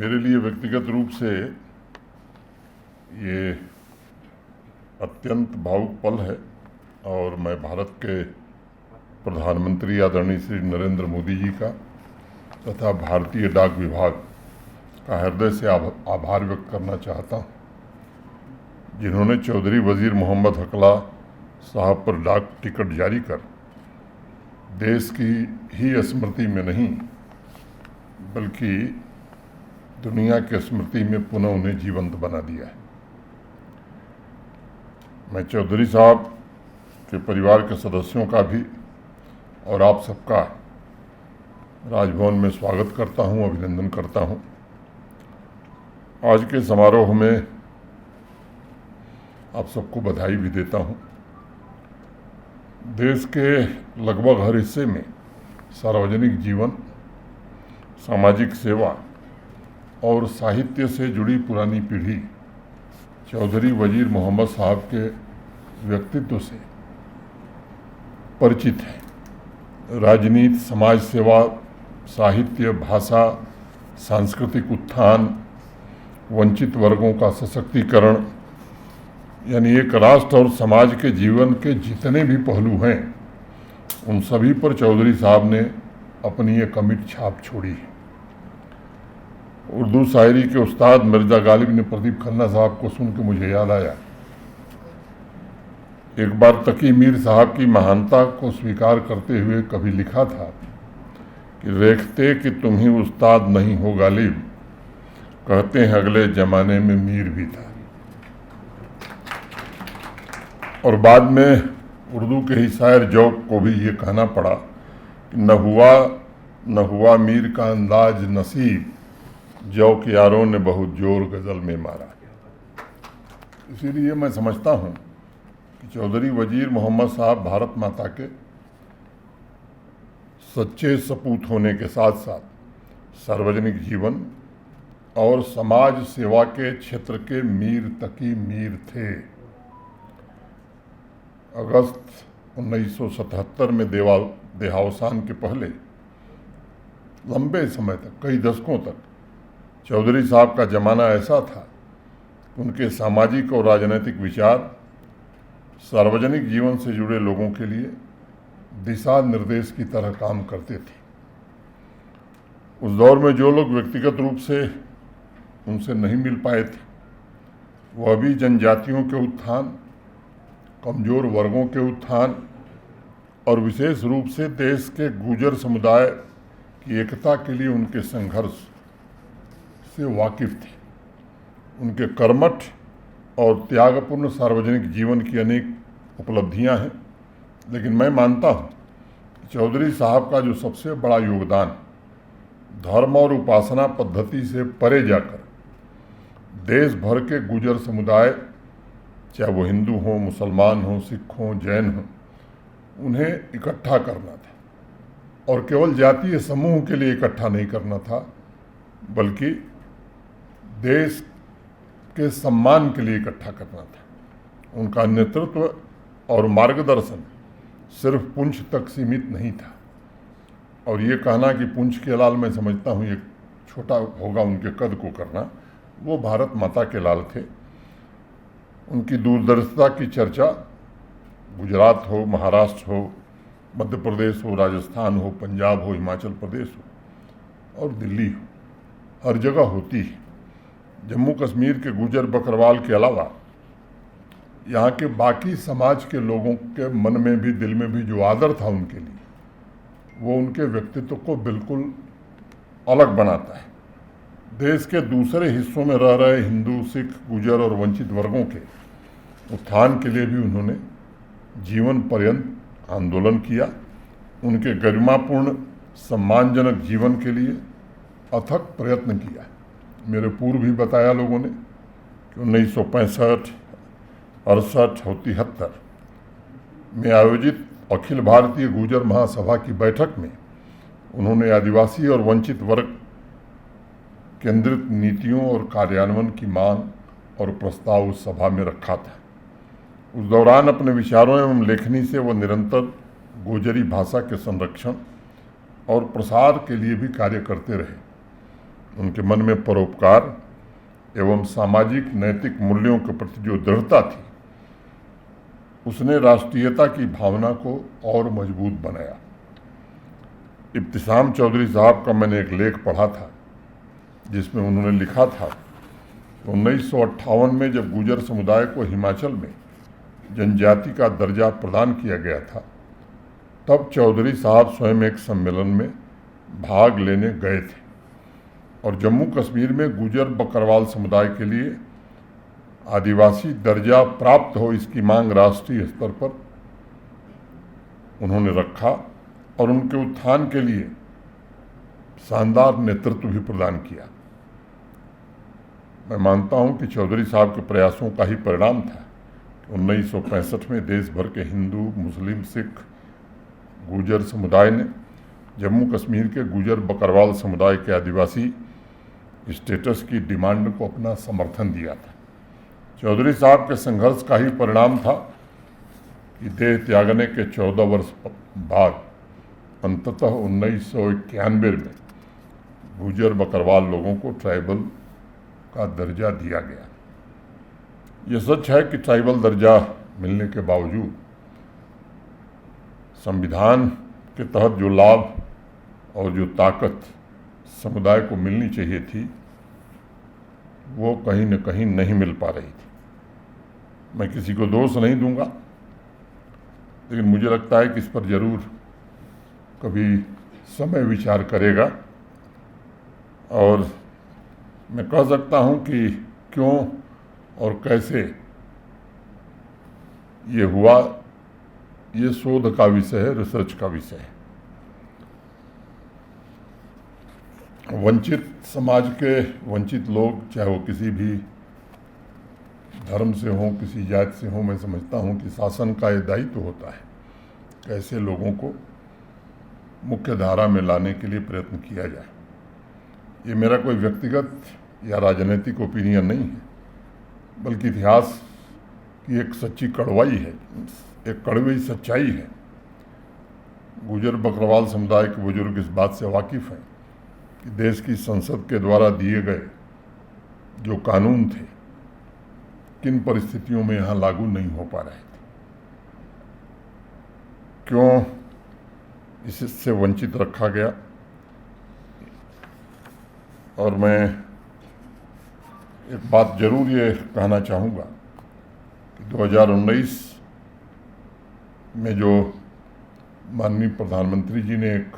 मेरे लिए व्यक्तिगत रूप से ये अत्यंत भावुक पल है और मैं भारत के प्रधानमंत्री आदरणीय श्री नरेंद्र मोदी जी का तथा भारतीय डाक विभाग का हृदय से आभार व्यक्त करना चाहता हूँ, जिन्होंने चौधरी वजीर मोहम्मद हकला साहब पर डाक टिकट जारी कर देश की ही स्मृति में नहीं बल्कि दुनिया की स्मृति में पुनः उन्हें जीवंत बना दिया है। मैं चौधरी साहब के परिवार के सदस्यों का भी और आप सबका राजभवन में स्वागत करता हूं, अभिनंदन करता हूं। आज के समारोह में आप सबको बधाई भी देता हूं। देश के लगभग हर हिस्से में सार्वजनिक जीवन, सामाजिक सेवा और साहित्य से जुड़ी पुरानी पीढ़ी चौधरी वजीर मोहम्मद साहब के व्यक्तित्व से परिचित है। राजनीति, समाज सेवा, साहित्य, भाषा, सांस्कृतिक उत्थान, वंचित वर्गों का सशक्तिकरण, यानी एक राष्ट्र और समाज के जीवन के जितने भी पहलू हैं उन सभी पर चौधरी साहब ने अपनी एक अमिट छाप छोड़ी है। उर्दू शायरी के उस्ताद मिर्जा गालिब ने प्रदीप खन्ना साहब को सुन के मुझे याद आया, एक बार तकी मीर साहब की महानता को स्वीकार करते हुए कभी लिखा था कि रेखते कि तुम ही उस्ताद नहीं हो गालिब, कहते हैं अगले जमाने में मीर भी था। और बाद में उर्दू के ही शायर जौक को भी ये कहना पड़ा कि न हुआ मीर का अंदाज नसीब, जौक यारों ने बहुत जोर गज़ल में मारा। इसीलिए मैं समझता हूँ कि चौधरी वजीर मोहम्मद साहब भारत माता के सच्चे सपूत होने के साथ साथ सार्वजनिक जीवन और समाज सेवा के क्षेत्र के मीर तकी मीर थे। अगस्त 1977 में देहावसान के पहले लंबे समय तक, कई दशकों तक चौधरी साहब का जमाना ऐसा था, उनके सामाजिक और राजनीतिक विचार सार्वजनिक जीवन से जुड़े लोगों के लिए दिशा निर्देश की तरह काम करते थे। उस दौर में जो लोग व्यक्तिगत रूप से उनसे नहीं मिल पाए थे, वो अभी जनजातियों के उत्थान, कमजोर वर्गों के उत्थान और विशेष रूप से देश के गुर्जर समुदाय की एकता के लिए उनके संघर्ष से वाकिफ थे। उनके कर्मठ और त्यागपूर्ण सार्वजनिक जीवन की अनेक उपलब्धियां हैं, लेकिन मैं मानता हूं कि चौधरी साहब का जो सबसे बड़ा योगदान धर्म और उपासना पद्धति से परे जाकर देश भर के गुर्जर समुदाय, चाहे वो हिंदू हों, मुसलमान हों, सिख हों, जैन हों, उन्हें इकट्ठा करना था। और केवल जातीय समूह के लिए इकट्ठा नहीं करना था, बल्कि देश के सम्मान के लिए इकट्ठा करना था। उनका नेतृत्व और मार्गदर्शन सिर्फ पुंछ तक सीमित नहीं था। और ये कहना कि पुंछ के लाल, मैं समझता हूँ ये छोटा होगा उनके कद को करना, वो भारत माता के लाल थे। उनकी दूरदर्शिता की चर्चा गुजरात हो, महाराष्ट्र हो, मध्य प्रदेश हो, राजस्थान हो, पंजाब हो, हिमाचल प्रदेश हो और दिल्ली हो, हर जगह होती है। जम्मू कश्मीर के गुर्जर बकरवाल के अलावा यहाँ के बाकी समाज के लोगों के मन में भी, दिल में भी जो आदर था उनके लिए, वो उनके व्यक्तित्व को बिल्कुल अलग बनाता है। देश के दूसरे हिस्सों में रह रहे हिंदू, सिख, गुर्जर और वंचित वर्गों के उत्थान के लिए भी उन्होंने जीवन पर्यंत आंदोलन किया। उनके गरिमापूर्ण सम्मानजनक जीवन के लिए अथक प्रयत्न किया। मेरे पूर्व भी बताया लोगों ने कि 1965, 68 और 73 में आयोजित अखिल भारतीय गुर्जर महासभा की बैठक में उन्होंने आदिवासी और वंचित वर्ग केंद्रित नीतियों और कार्यान्वयन की मांग और प्रस्ताव उस सभा में रखा था। उस दौरान अपने विचारों एवं लेखनी से वो निरंतर गोजरी भाषा के संरक्षण और प्रसार के लिए भी कार्य करते रहे। उनके मन में परोपकार एवं सामाजिक नैतिक मूल्यों के प्रति जो दृढ़ता थी, उसने राष्ट्रीयता की भावना को और मजबूत बनाया। इब्तिसाम चौधरी साहब का मैंने एक लेख पढ़ा था जिसमें उन्होंने लिखा था 1958 में जब गुर्जर समुदाय को हिमाचल में जनजाति का दर्जा प्रदान किया गया था, तब चौधरी साहब स्वयं एक सम्मेलन में भाग लेने गए थे और जम्मू कश्मीर में गुर्जर बकरवाल समुदाय के लिए आदिवासी दर्जा प्राप्त हो, इसकी मांग राष्ट्रीय स्तर पर उन्होंने रखा और उनके उत्थान के लिए शानदार नेतृत्व भी प्रदान किया। मैं मानता हूं कि चौधरी साहब के प्रयासों का ही परिणाम था कि 1965 में देश भर के हिंदू, मुस्लिम, सिख, गुर्जर समुदाय ने जम्मू कश्मीर के गुर्जर बकरवाल समुदाय के आदिवासी स्टेटस की डिमांड को अपना समर्थन दिया था। चौधरी साहब के संघर्ष का ही परिणाम था कि देह त्यागने के 14 वर्ष बाद अंततः 1991 में गुर्जर बकरवाल लोगों को ट्राइबल का दर्जा दिया गया। ये सच है कि ट्राइबल दर्जा मिलने के बावजूद संविधान के तहत जो लाभ और जो ताकत समुदाय को मिलनी चाहिए थी, वो कहीं न कहीं नहीं मिल पा रही थी। मैं किसी को दोष नहीं दूंगा, लेकिन मुझे लगता है कि इस पर जरूर कभी समय विचार करेगा और मैं कह सकता हूं कि क्यों और कैसे ये हुआ, ये शोध का विषय है, रिसर्च का विषय है। वंचित समाज के वंचित लोग, चाहे वो किसी भी धर्म से हों, किसी जाति से हों, मैं समझता हूं कि शासन का ये दायित्व होता है कि ऐसे लोगों को मुख्य धारा में लाने के लिए प्रयत्न किया जाए। ये मेरा कोई व्यक्तिगत या राजनीतिक ओपिनियन नहीं है, बल्कि इतिहास की एक सच्ची कड़वाई है, एक कड़वी सच्चाई है। गुर्जर बकरवाल समुदाय के बुजुर्ग इस बात से वाकिफ़ हैं कि देश की संसद के द्वारा दिए गए जो कानून थे, किन परिस्थितियों में यहाँ लागू नहीं हो पा रहे थे, क्यों इससे वंचित रखा गया। और मैं एक बात जरूर ये कहना चाहूँगा कि 2019 में जो माननीय प्रधानमंत्री जी ने एक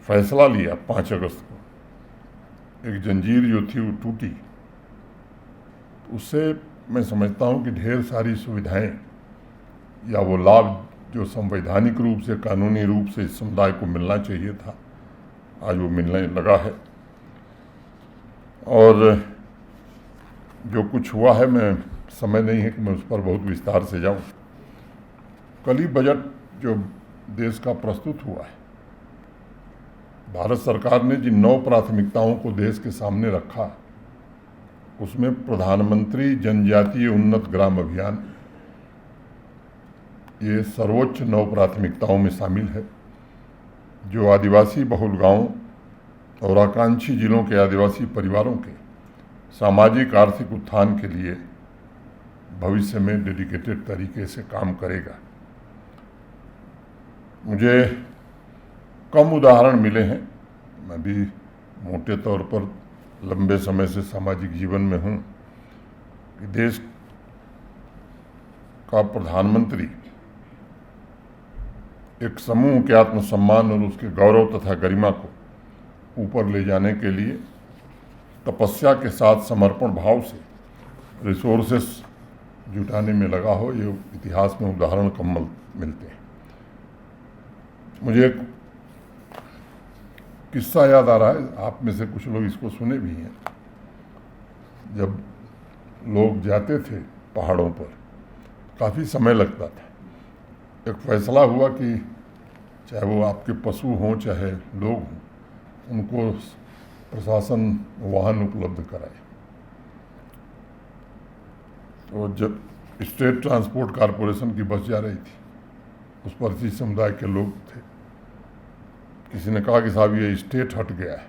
फैसला लिया 5 अगस्त को, एक जंजीर जो थी वो टूटी, उससे मैं समझता हूँ कि ढेर सारी सुविधाएं या वो लाभ जो संवैधानिक रूप से, कानूनी रूप से इस समुदाय को मिलना चाहिए था, आज वो मिलने लगा है। और जो कुछ हुआ है, मैं समय नहीं है कि मैं उस पर बहुत विस्तार से जाऊं। कल ही बजट जो देश का प्रस्तुत हुआ है, भारत सरकार ने जिन 9 प्राथमिकताओं को देश के सामने रखा, उसमें प्रधानमंत्री जनजातीय उन्नत ग्राम अभियान ये सर्वोच्च 9 प्राथमिकताओं में शामिल है, जो आदिवासी बहुल गांवों और आकांक्षी जिलों के आदिवासी परिवारों के सामाजिक आर्थिक उत्थान के लिए भविष्य में डेडिकेटेड तरीके से काम करेगा। मुझे कम उदाहरण मिले हैं, मैं भी मोटे तौर पर लंबे समय से सामाजिक जीवन में हूँ, कि देश का प्रधानमंत्री एक समूह के आत्मसम्मान और उसके गौरव तथा गरिमा को ऊपर ले जाने के लिए तपस्या के साथ समर्पण भाव से रिसोर्सेस जुटाने में लगा हो। ये इतिहास में उदाहरण कम मिलते हैं। मुझे एक किस्सा याद आ रहा है, आप में से कुछ लोग इसको सुने भी हैं। जब लोग जाते थे पहाड़ों पर, काफ़ी समय लगता था। एक फैसला हुआ कि चाहे वो आपके पशु हों चाहे लोग हों, उनको प्रशासन वाहन उपलब्ध कराए। तो जब स्टेट ट्रांसपोर्ट कॉरपोरेशन की बस जा रही थी, उस पर इसी समुदाय के लोग थे। किसी ने कहा कि साहब ये स्टेट हट गया है,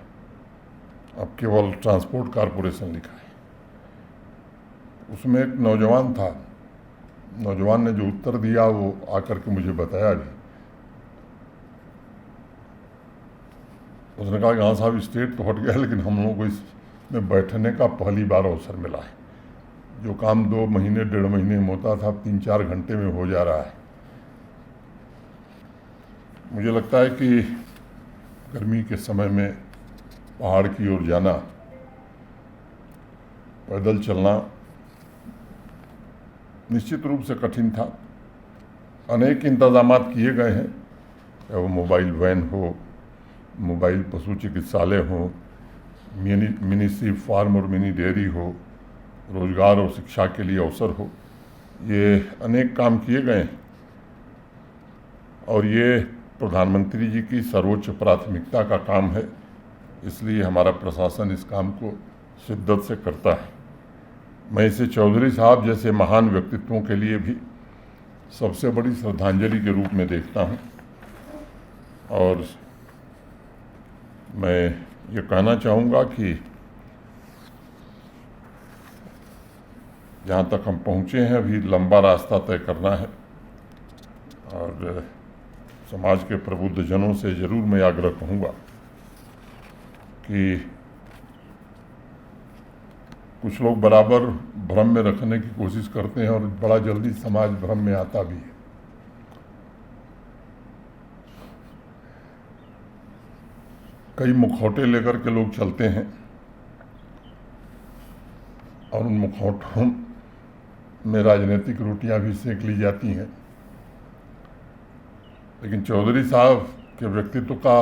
अब केवल ट्रांसपोर्ट कॉरपोरेशन लिखा है। उसमें एक नौजवान था, नौजवान ने जो उत्तर दिया वो आकर के मुझे बताया भी। उसने कहा कि हाँ साहब, स्टेट तो हट गया, लेकिन हम लोगों को इसमें बैठने का पहली बार अवसर मिला है। जो काम 2 महीने 1.5 महीने में होता था, 3-4 घंटे में हो जा रहा है। मुझे लगता है कि गर्मी के समय में पहाड़ की ओर जाना, पैदल चलना निश्चित रूप से कठिन था। अनेक इंतजामात किए गए हैं, चाहे वो मोबाइल वैन हो, मोबाइल पशु चिकित्सालय हो, मिनी सी फार्म और मिनी डेयरी हो, रोजगार और शिक्षा के लिए अवसर हो, ये अनेक काम किए गए हैं। और ये प्रधानमंत्री जी की सर्वोच्च प्राथमिकता का काम है, इसलिए हमारा प्रशासन इस काम को शिद्दत से करता है। मैं इसे चौधरी साहब जैसे महान व्यक्तित्वों के लिए भी सबसे बड़ी श्रद्धांजलि के रूप में देखता हूँ। और मैं ये कहना चाहूँगा कि जहाँ तक हम पहुँचे हैं, अभी लंबा रास्ता तय करना है। और समाज के प्रबुद्ध जनों से ज़रूर मैं आग्रह कहूँगा कि कुछ लोग बराबर भ्रम में रखने की कोशिश करते हैं और बड़ा जल्दी समाज भ्रम में आता भी है। कई मुखौटे लेकर के लोग चलते हैं और उन मुखौटों में राजनीतिक रोटियां भी सेक ली जाती हैं। लेकिन चौधरी साहब के व्यक्तित्व का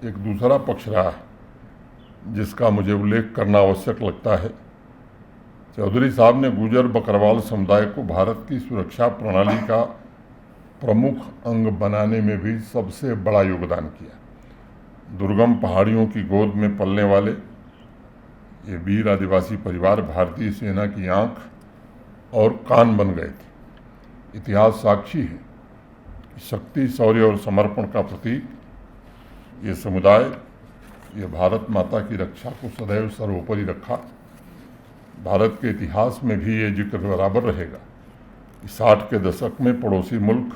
एक दूसरा पक्ष रहा है जिसका मुझे उल्लेख करना आवश्यक लगता है। चौधरी साहब ने गुर्जर बकरवाल समुदाय को भारत की सुरक्षा प्रणाली का प्रमुख अंग बनाने में भी सबसे बड़ा योगदान किया। दुर्गम पहाड़ियों की गोद में पलने वाले ये वीर आदिवासी परिवार भारतीय सेना की आंख और कान बन गए थे। इतिहास साक्षी है कि शक्ति, शौर्य और समर्पण का प्रतीक ये समुदाय, ये भारत माता की रक्षा को सदैव सर्वोपरि रखा। भारत के इतिहास में भी ये जिक्र बराबर रहेगा कि 60 के दशक में पड़ोसी मुल्क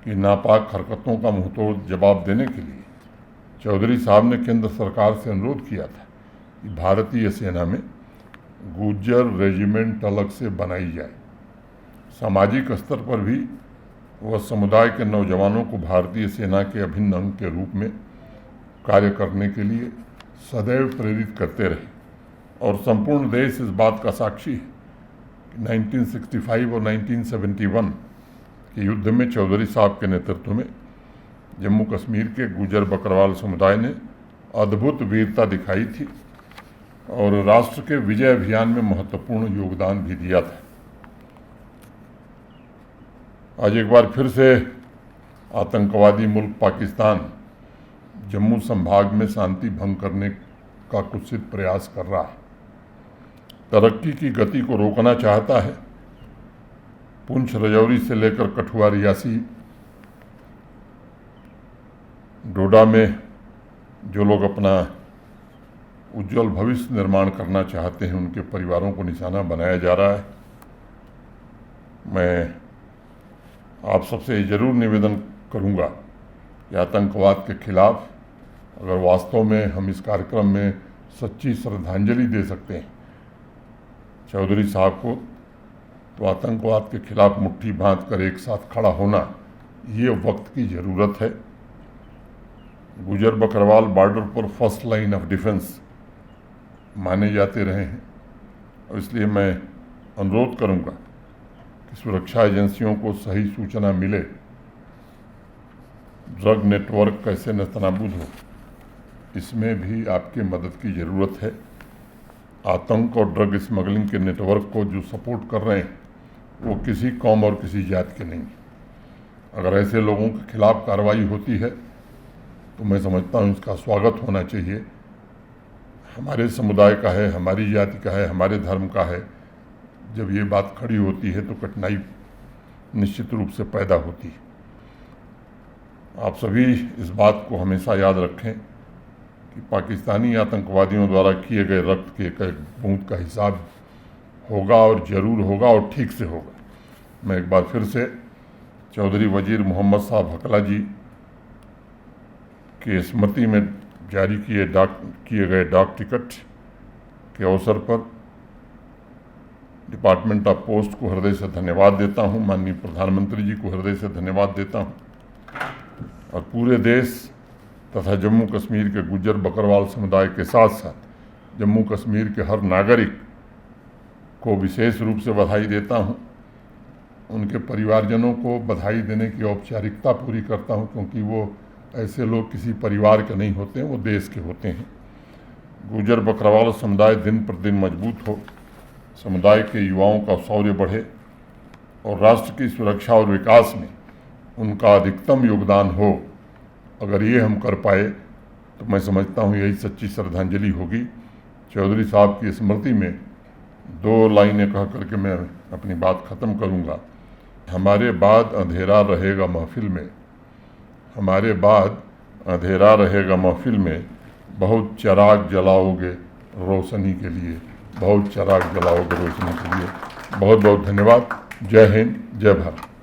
की नापाक हरकतों का मुंहतोड़ जवाब देने के लिए चौधरी साहब ने केंद्र सरकार से अनुरोध किया था कि भारतीय सेना में गुर्जर रेजिमेंट अलग से बनाई जाए। सामाजिक स्तर पर भी वह समुदाय के नौजवानों को भारतीय सेना के अभिन्न अंग के रूप में कार्य करने के लिए सदैव प्रेरित करते रहे। और संपूर्ण देश इस बात का साक्षी है कि 1965 और 1971 के युद्ध में चौधरी साहब के नेतृत्व में जम्मू कश्मीर के गुर्जर बकरवाल समुदाय ने अद्भुत वीरता दिखाई थी और राष्ट्र के विजय अभियान में महत्वपूर्ण योगदान भी दिया था। आज एक बार फिर से आतंकवादी मुल्क पाकिस्तान जम्मू संभाग में शांति भंग करने का कुत्सित प्रयास कर रहा है, तरक्की की गति को रोकना चाहता है। पुंछ राजौरी से लेकर कठुआ, रियासी, डोडा में जो लोग अपना उज्जवल भविष्य निर्माण करना चाहते हैं, उनके परिवारों को निशाना बनाया जा रहा है। मैं आप सबसे ज़रूर निवेदन करूंगा कि आतंकवाद के खिलाफ अगर वास्तव में हम इस कार्यक्रम में सच्ची श्रद्धांजलि दे सकते हैं चौधरी साहब को, तो आतंकवाद के खिलाफ मुट्ठी बांध कर एक साथ खड़ा होना ये वक्त की ज़रूरत है। गुर्जर बकरवाल बॉर्डर पर फर्स्ट लाइन ऑफ डिफेंस माने जाते रहे हैं और इसलिए मैं अनुरोध करूंगा कि सुरक्षा एजेंसियों को सही सूचना मिले, ड्रग नेटवर्क कैसे नेस्तनाबूद हो, इसमें भी आपकी मदद की ज़रूरत है। आतंक और ड्रग स्मगलिंग के नेटवर्क को जो सपोर्ट कर रहे हैं वो किसी कौम और किसी जात के नहीं। अगर ऐसे लोगों के खिलाफ कार्रवाई होती है तो मैं समझता हूँ इसका स्वागत होना चाहिए। हमारे समुदाय का है, हमारी जाति का है, हमारे धर्म का है। जब ये बात खड़ी होती है तो कठिनाई निश्चित रूप से पैदा होती है। आप सभी इस बात को हमेशा याद रखें कि पाकिस्तानी आतंकवादियों द्वारा किए गए रक्त के एक एक बूंद का हिसाब होगा और ज़रूर होगा और ठीक से होगा। मैं एक बार फिर से चौधरी वजीर मोहम्मद साहब हकला जी की स्मृति में जारी किए गए डाक टिकट के अवसर पर डिपार्टमेंट ऑफ पोस्ट को हृदय से धन्यवाद देता हूं, माननीय प्रधानमंत्री जी को हृदय से धन्यवाद देता हूं और पूरे देश तथा जम्मू कश्मीर के गुज्जर बकरवाल समुदाय के साथ साथ जम्मू कश्मीर के हर नागरिक को विशेष रूप से बधाई देता हूं। उनके परिवारजनों को बधाई देने की औपचारिकता पूरी करता हूं, क्योंकि वो ऐसे लोग किसी परिवार के नहीं होते हैं, वो देश के होते हैं। गुज्जर बकरवाल समुदाय दिन प्रतिदिन मजबूत हो, समुदाय के युवाओं का शौर्य बढ़े और राष्ट्र की सुरक्षा और विकास में उनका अधिकतम योगदान हो। अगर ये हम कर पाए तो मैं समझता हूँ यही सच्ची श्रद्धांजलि होगी। चौधरी साहब की स्मृति में 2 लाइनें कह करके मैं अपनी बात ख़त्म करूँगा। हमारे बाद अंधेरा रहेगा महफिल में, हमारे बाद अंधेरा रहेगा महफिल में, बहुत चिराग जलाओगे रोशनी के लिए, बहुत चिराग जलाओगे रोशनी के लिए। बहुत बहुत धन्यवाद। जय हिंद, जय भारत।